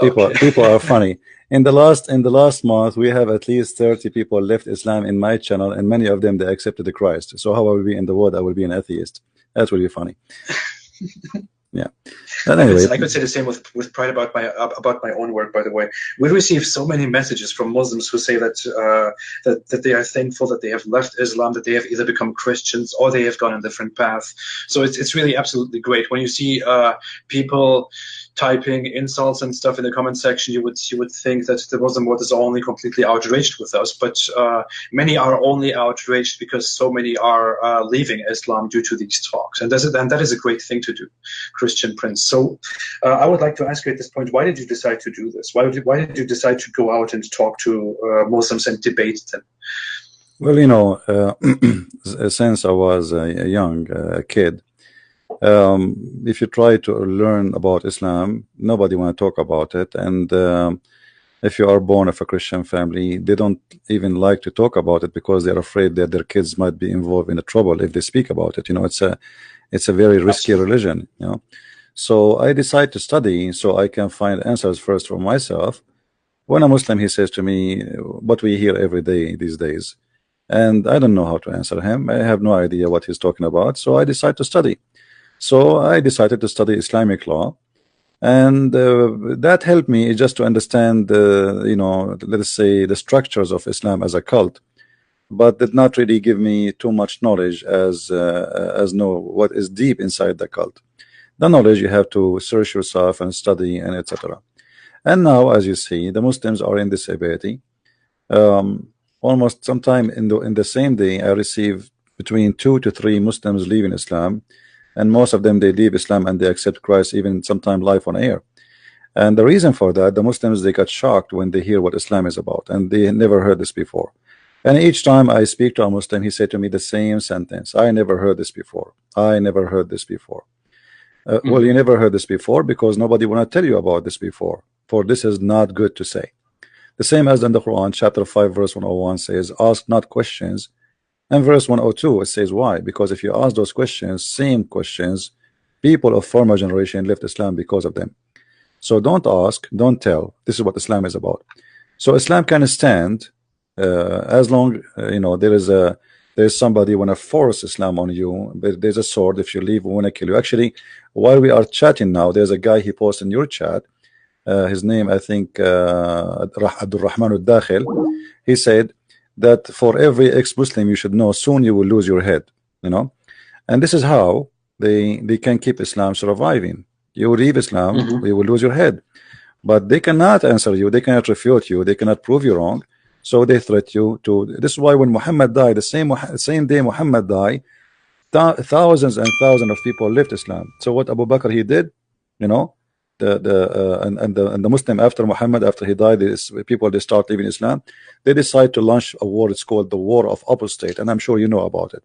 People are funny. In the last month, we have at least 30 people left Islam in my channel, and many of them they accepted the Christ. So how I will be in the world? I will be an atheist. That will be funny. Yeah. But anyway, I could say the same with pride about my own work. By the way, we receive so many messages from Muslims who say that that they are thankful that they have left Islam, that they have either become Christians or they have gone a different path. So it's really absolutely great when you see people typing insults and stuff in the comment section. You would think that the Muslim world is only completely outraged with us, but many are only outraged because so many are leaving Islam due to these talks, and that is a great thing to do, Christian Prince. So I would like to ask you at this point, why did you decide to do this? Why did you decide to go out and talk to Muslims and debate them? well, since I was a young kid, if you try to learn about Islam, nobody want to talk about it, and if you are born of a Christian family, they don't even like to talk about it because they're afraid that their kids might be involved in a trouble if they speak about it. It's a very risky religion. So I decide to study so I can find answers first for myself. When a Muslim, he says to me what we hear every day these days, and I don't know how to answer him. I have no idea what he's talking about, so I decide to study. So I decided to study Islamic law, and that helped me just to understand let's say the structures of Islam as a cult, but did not really give me too much knowledge as know what is deep inside the cult. The knowledge you have to search yourself and study and etc. And now, as you see, the Muslims are in this ability. Almost sometime in the same day, I receive between 2 to 3 Muslims leaving Islam, and most of them they leave Islam and they accept Christ, even sometime live on air. And the reason for that, the Muslims, they got shocked when they hear what Islam is about, and they never heard this before. And each time I speak to a Muslim, he said to me the same sentence: I never heard this before. I never heard this before. Well, you never heard this before because nobody want to tell you about this before, for this is not good to say. The same as in the Quran, chapter 5 verse 101 says, ask not questions, and verse 102 it says why, because if you ask those questions, same questions, people of former generation left Islam because of them. So don't ask, don't tell. This is what Islam is about. So Islam can stand as long there's somebody want to force Islam on you. There's a sword. If you leave, we want to kill you. Actually, while we are chatting now, there's a guy he posted in your chat. His name, I think, Abdul Rahman al-Dakhil. He said that for every ex-Muslim, you should know soon you will lose your head. And this is how they can keep Islam surviving. You leave Islam, you will lose your head. But they cannot answer you. They cannot refute you. They cannot prove you wrong. So they threat you to. This is why when Muhammad died, the same day Muhammad died, thousands and thousands of people left Islam. So what Abu Bakr he did, the Muslim after Muhammad, after he died, people they start leaving Islam. They decide to launch a war. It's called the War of Apostate, and I'm sure you know about it.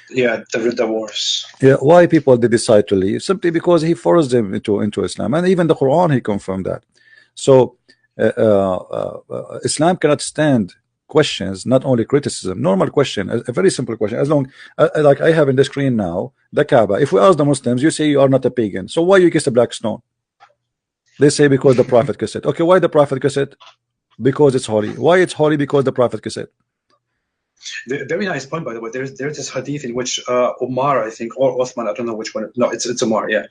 Yeah, the wars. Yeah, why people they decide to leave? Simply because he forced them into Islam, and even the Quran he confirmed that. So Islam cannot stand questions, not only criticism, normal question, a very simple question. As long like I have in the screen now, the Kaaba. If we ask the Muslims, you say you are not a pagan, so why you kiss a black stone? They say because the Prophet kissed it. Okay, why the Prophet kissed it? Because it's holy. Why it's holy? Because the Prophet kissed it. Very nice point, by the way. There's this hadith in which Omar, I think, or Osman, I don't know which one. No, it's Omar, yeah,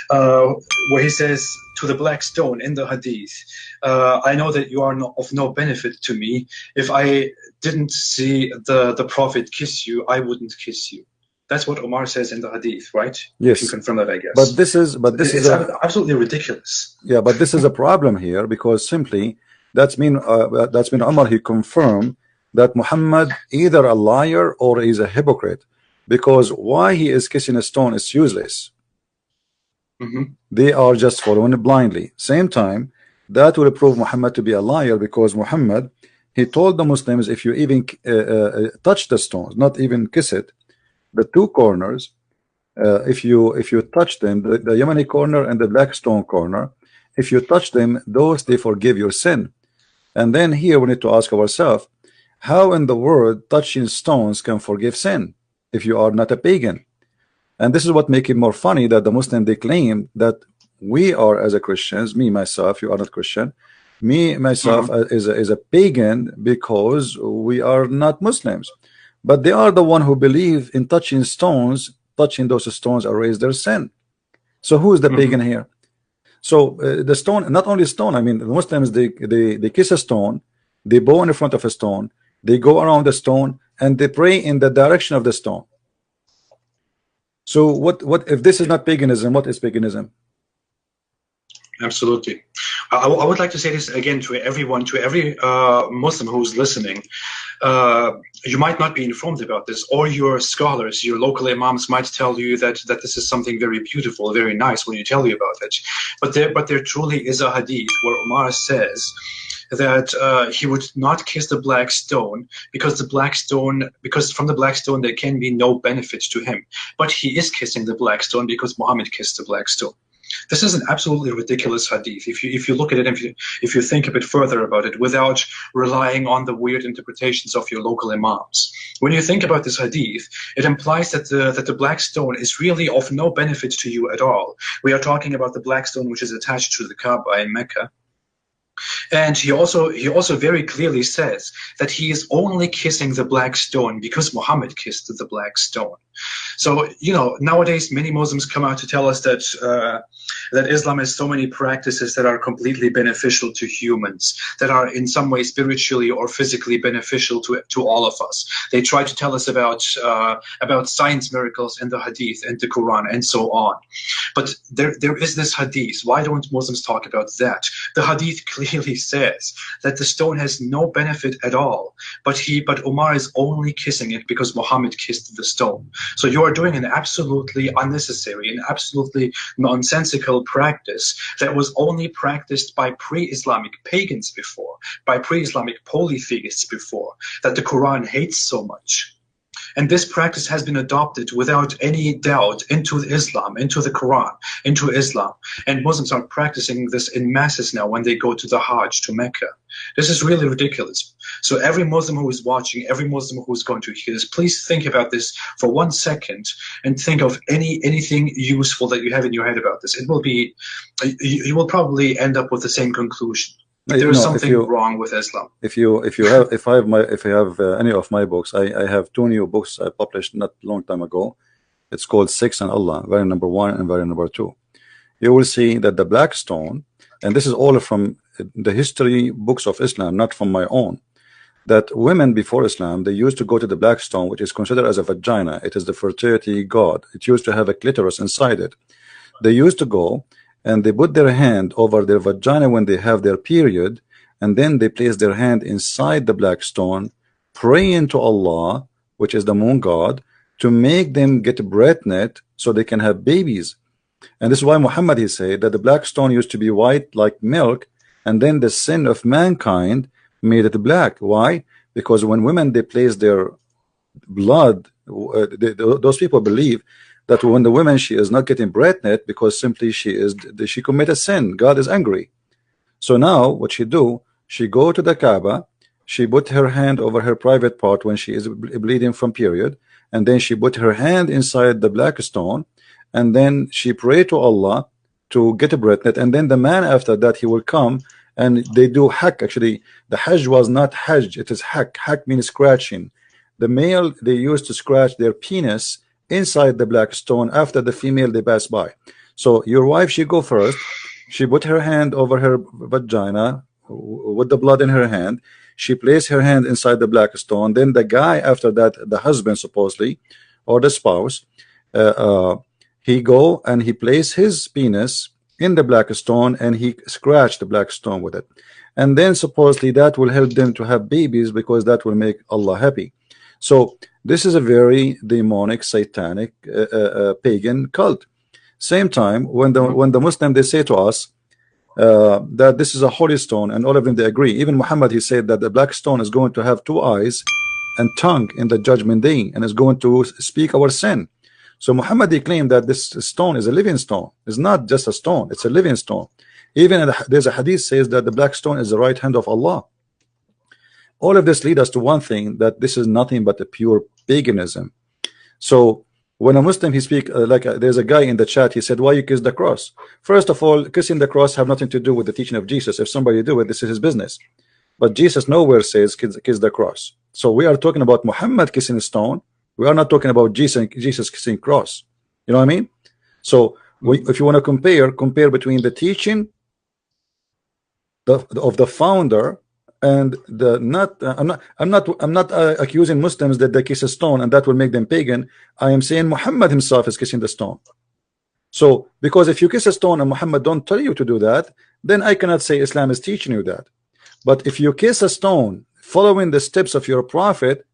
where he says to the black stone in the hadith, I know that you are of no benefit to me. If I didn't see the Prophet kiss you, I wouldn't kiss you. That's what Omar says in the hadith, right? Yes. You confirm that, I guess. But this is absolutely ridiculous. Yeah, but this is a problem here because simply that's mean Omar he confirmed that Muhammad either a liar or is a hypocrite, because why he is kissing a stone is useless. They are just following it blindly. Same time, that will prove Muhammad to be a liar, because Muhammad he told the Muslims, if you even touch the stones, not even kiss it, the two corners, if you touch them, the Yemeni corner and the black stone corner, if you touch them, those they forgive your sin. And then here we need to ask ourselves, how in the world touching stones can forgive sin if you are not a pagan? And this is what make it more funny, that the Muslim, they claim that we are, as a Christians, me myself, you are not Christian, me myself is a pagan because we are not Muslims, but they are the one who believe in touching stones. Touching those stones erase their sin. So who is the pagan here? So the stone, not only stone, I mean the Muslims, they kiss a stone, they bow in front of a stone, they go around the stone, and they pray in the direction of the stone. So what if this is not paganism? What is paganism? Absolutely. I would like to say this again to everyone, to every Muslim who's listening. You might not be informed about this, or your scholars, your local imams might tell you that this is something very beautiful, very nice when you tell you about it. But there truly is a hadith where Umar says that he would not kiss the black stone because from the black stone there can be no benefit to him. But he is kissing the black stone because Muhammad kissed the black stone. This is an absolutely ridiculous hadith. If you look at it, if you think a bit further about it, without relying on the weird interpretations of your local imams, when you think about this hadith, it implies that the black stone is really of no benefit to you at all. We are talking about the black stone which is attached to the Kaaba in Mecca. And he also very clearly says that he is only kissing the black stone because Muhammad kissed the black stone. So, you know, nowadays many Muslims come out to tell us that that Islam has so many practices that are completely beneficial to humans, that are in some way spiritually or physically beneficial to all of us. They try to tell us about science miracles in the Hadith and the Quran and so on. But there is this Hadith. Why don't Muslims talk about that? The Hadith clearly says that the stone has no benefit at all, but Umar is only kissing it because Muhammad kissed the stone. So you are doing an absolutely unnecessary and absolutely nonsensical practice that was only practiced by pre-Islamic pagans before, by pre-Islamic polytheists before, that the Quran hates so much. And this practice has been adopted without any doubt into Islam, into the Quran, into Islam. And Muslims are practicing this in masses now when they go to the Hajj, to Mecca. This is really ridiculous. So every Muslim who is watching, every Muslim who is going to hear this, please think about this for 1 second and think of anything useful that you have in your head about this. It will be, you will probably end up with the same conclusion. There is something wrong with Islam. If I have any of my books, I have 2 new books I published not a long time ago. It's called Sex and Allah, variant number 1 and variant number 2. You will see that the black stone, and this is all from the history books of Islam, not from my own, that women before Islam, they used to go to the black stone, which is considered as a vagina. It is the fertility god. It used to have a clitoris inside it. They used to go and they put their hand over their vagina when they have their period, and then they place their hand inside the black stone, praying to Allah, which is the moon god, to make them get pregnant so they can have babies. And this is why Muhammad, he said that the black stone used to be white like milk, and then the sin of mankind made it black. Why? Because when women, they place their blood, those people believe that when the woman, she is not getting pregnant because simply she committed sin. God is angry. So now what she do, she go to the Kaaba, she put her hand over her private part when she is bleeding from period, and then she put her hand inside the black stone, and then she pray to Allah to get pregnant, and then the man after that, he will come and they do hak. Actually, the Hajj was not Hajj, it is hak. Hak means scratching. The male, they used to scratch their penis inside the black stone after the female they pass by. So your wife, she go first, she put her hand over her vagina with the blood in her hand, she placed her hand inside the black stone, then the guy after that, the husband supposedly, or the spouse, he go and he place his penis in the black stone and he scratched the black stone with it, and then supposedly that will help them to have babies because that will make Allah happy. So this is a very demonic, satanic, pagan cult. Same time, when the Muslim, they say to us that this is a holy stone, and all of them, they agree. Even Muhammad, he said that the black stone is going to have 2 eyes and tongue in the judgment day, and is going to speak our sin. So Muhammad, he claimed that this stone is a living stone. It's not just a stone, it's a living stone. Even there's a hadith says that the black stone is the right hand of Allah. All of this lead us to one thing, that this is nothing but a pure paganism. So When a Muslim he speak there's a guy in the chat, he said, why you kiss the cross? First of all, kissing the cross have nothing to do with the teaching of Jesus. If somebody do it, this is his business. But Jesus nowhere says kiss the cross. So we are talking about Muhammad kissing a stone. We are not talking about Jesus kissing cross. You know what I mean? So if you want to compare between the teaching of the founder and the I'm not accusing Muslims that they kiss a stone and that will make them pagan. I am saying Muhammad himself is kissing the stone. So because if you kiss a stone and Muhammad don't tell you to do that, then I cannot say Islam is teaching you that. But if you kiss a stone following the steps of your prophet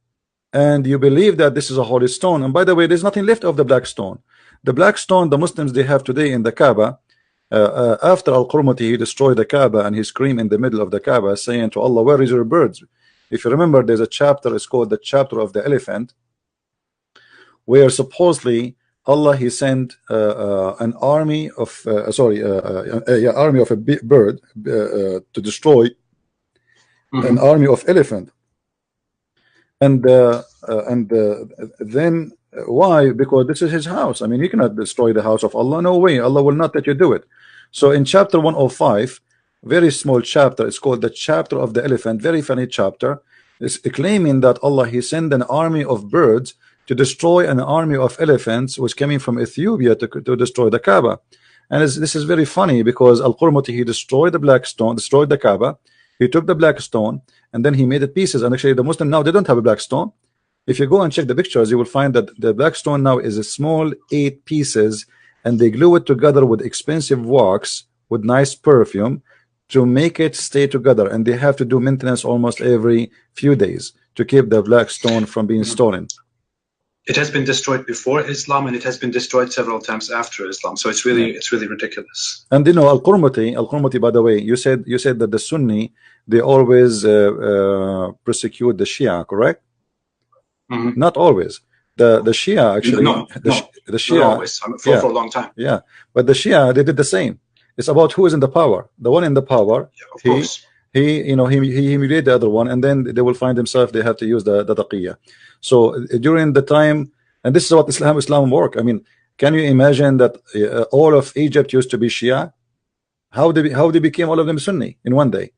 and you believe that this is a holy stone, and by the way, there's nothing left of the black stone. The black stone the Muslims they have today in the Kaaba, after Al-Qurmuti he destroyed the Kaaba and he screamed in the middle of the Kaaba saying to Allah, where is your birds? If you remember, there's a chapter, it's called the chapter of the elephant, where supposedly Allah he sent an army of army of a bird to destroy an army of elephant. And then why? Because this is his house. I mean, you cannot destroy the house of Allah. No way. Allah will not let you do it. So in chapter 105, very small chapter, it's called the chapter of the elephant, very funny chapter, is claiming that Allah he sent an army of birds to destroy an army of elephants which coming from Ethiopia to destroy the Kaaba. And this is very funny because Al-Qurmuti he destroyed the black stone, destroyed the Kaaba. He took the black stone and then he made it pieces. And actually the Muslim now they don't have a black stone. If you go and check the pictures, you will find that the black stone now is a small 8 pieces, and they glue it together with expensive wax with nice perfume to make it stay together. And they have to do maintenance almost every few days to keep the black stone from being stolen. It has been destroyed before Islam, and it has been destroyed several times after Islam. So it's really ridiculous. And you know, Al-Qurmuti, by the way, you said that the Sunni they always persecute the Shia, correct? Not always. The Shia actually, the Shia, not always, for a long time. Yeah, but the Shia they did the same. It's about who is in the power. The one in the power, he humiliated the other one, and then they will find themselves they have to use the taqiyya. So during the time, and this is what Islam work. I mean, can you imagine that all of Egypt used to be Shia? How they became all of them Sunni in one day?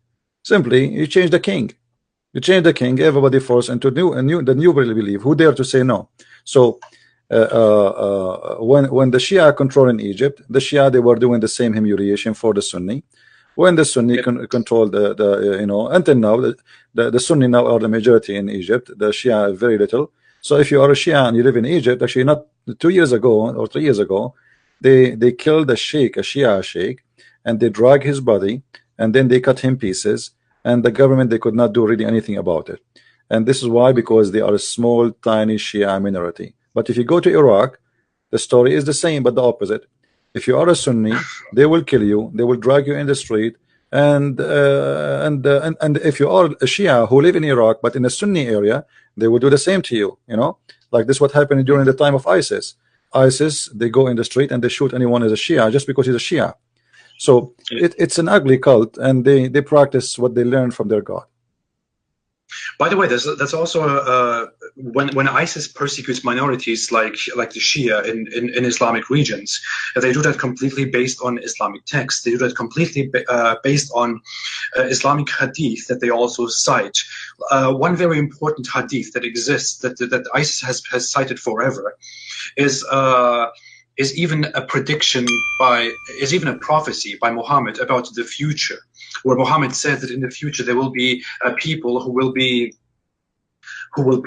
Simply, you change the king. You change the king, everybody forced into the new belief. Who dare to say no? So when the Shia controlling Egypt, the Shia they were doing the same humiliation for the Sunni. When the Sunni control until now the Sunni now are the majority in Egypt. The Shia is very little. So if you are a Shia and you live in Egypt, actually not 2 years ago or 3 years ago, they killed a Shia sheikh, and they drag his body and then they cut him pieces. And the government they could not do really anything about it. And this is why, because they are a small tiny Shia minority. But if you go to Iraq, the story is the same but the opposite. If you are a Sunni, they will kill you, they will drag you in the street, and if you are a Shia who live in Iraq but in a Sunni area, they will do the same to you. You know, like this what happened during the time of ISIS. They go in the street and they shoot anyone as a Shia just because he's a Shia. So it's an ugly cult, and they practice what they learn from their God. By the way, that's also when ISIS persecutes minorities like the Shia in Islamic regions, they do that completely based on Islamic texts. They do that completely based on Islamic hadith that they also cite. One very important hadith that exists that ISIS has cited forever is even a prophecy by Muhammad about the future, where Muhammad says that in the future there will be people who will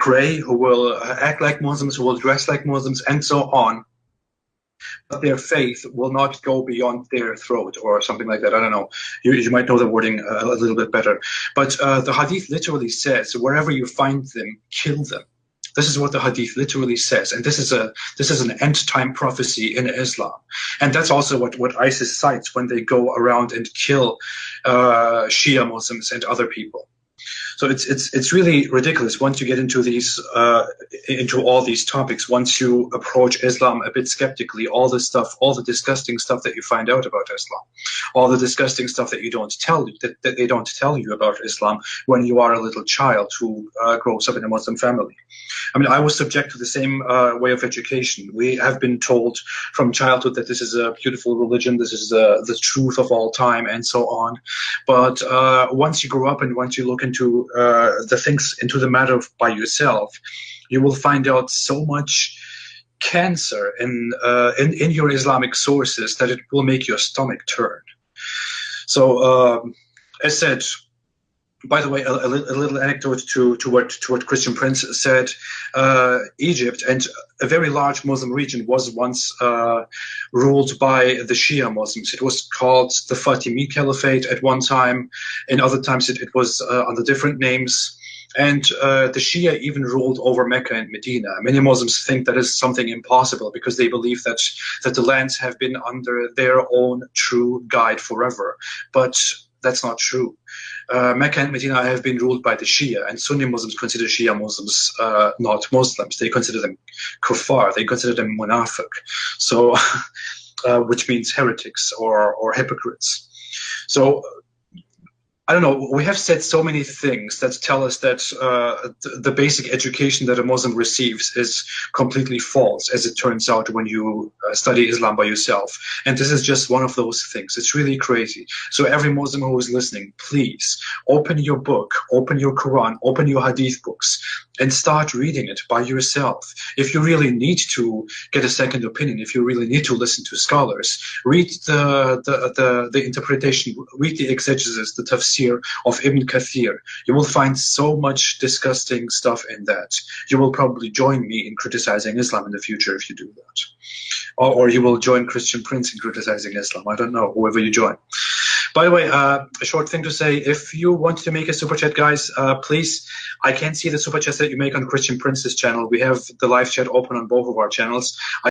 pray, who will act like Muslims, who will dress like Muslims, and so on. But their faith will not go beyond their throat, or something like that. I don't know. You might know the wording a little bit better. But the hadith literally says, wherever you find them, kill them. This is what the hadith literally says, and this is an end time prophecy in Islam, and that's also what ISIS cites when they go around and kill Shia Muslims and other people. So it's really ridiculous once you get into these into all these topics. Once you approach Islam a bit skeptically, all the stuff, all the disgusting stuff that you find out about Islam, all the disgusting stuff that you don't tell that they don't tell you about Islam when you are a little child who grows up in a Muslim family. I mean, I was subject to the same way of education. We have been told from childhood that this is a beautiful religion, this is the truth of all time, and so on. But once you grow up and once you look into the things, into the matter by yourself, you will find out so much cancer in your Islamic sources that it will make your stomach turn. So, as said, by the way, a little anecdote to what Christian Prince said. Egypt and a very large Muslim region was once ruled by the Shia Muslims. It was called the Fatimid Caliphate at one time. In other times, it was under different names. And the Shia even ruled over Mecca and Medina. Many Muslims think that is something impossible because they believe that the lands have been under their own true guide forever. But that's not true. Mecca and Medina have been ruled by the Shia, and Sunni Muslims consider Shia Muslims not Muslims. They consider them kuffar. They consider them munafiq, so which means heretics or hypocrites. So I don't know. We have said so many things that tell us that the basic education that a Muslim receives is completely false, as it turns out when you study Islam by yourself. And this is just one of those things. It's really crazy. So every Muslim who is listening, please open your book, open your Quran, open your Hadith books, and start reading it by yourself. If you really need to get a second opinion, if you really need to listen to scholars, read the interpretation, read the exegesis, the tafsir of Ibn Kathir. You will find so much disgusting stuff in that. You will probably join me in criticizing Islam in the future if you do that. Or you will join Christian Prince in criticizing Islam. I don't know, whoever you join. By the way, a short thing to say, if you want to make a super chat, guys, please, I can't see the super chats that you make on Christian Prince's channel. We have the live chat open on both of our channels.